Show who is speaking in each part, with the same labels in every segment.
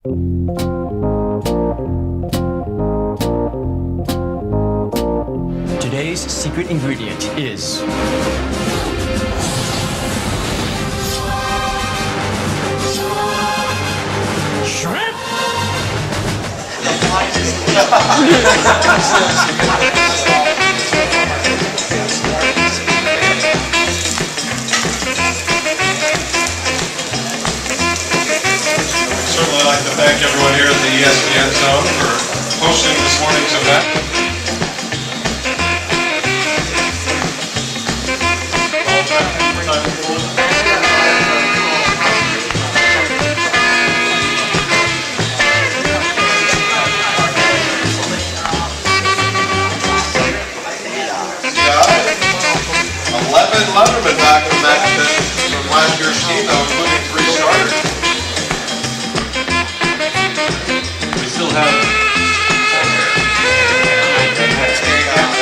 Speaker 1: Today's secret ingredient is shrimp.
Speaker 2: Certainly like to thank everyone here at the ESPN Zone for hosting this morning's event. Yeah, 11 Letterman back-to-back from last year's team, though, including 3 starters. We still have.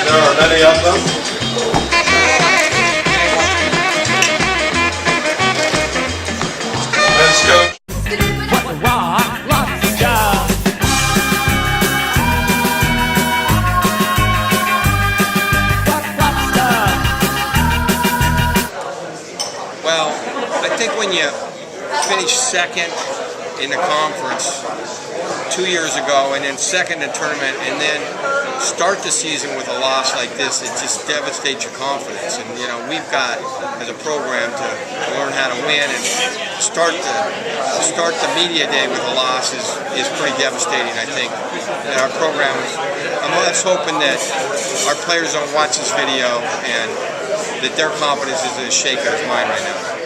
Speaker 2: There are many of them. Men's coach.
Speaker 3: Well, I think when you finish second in the conference 2 years ago and then second in tournament and then start the season with a loss like this, it just devastates your confidence. And you know, we've got as a program to learn how to win, and start the media day with a loss is pretty devastating, I think. And our program, I'm just hoping that our players don't watch this video and that their confidence is as shaken as mine right now.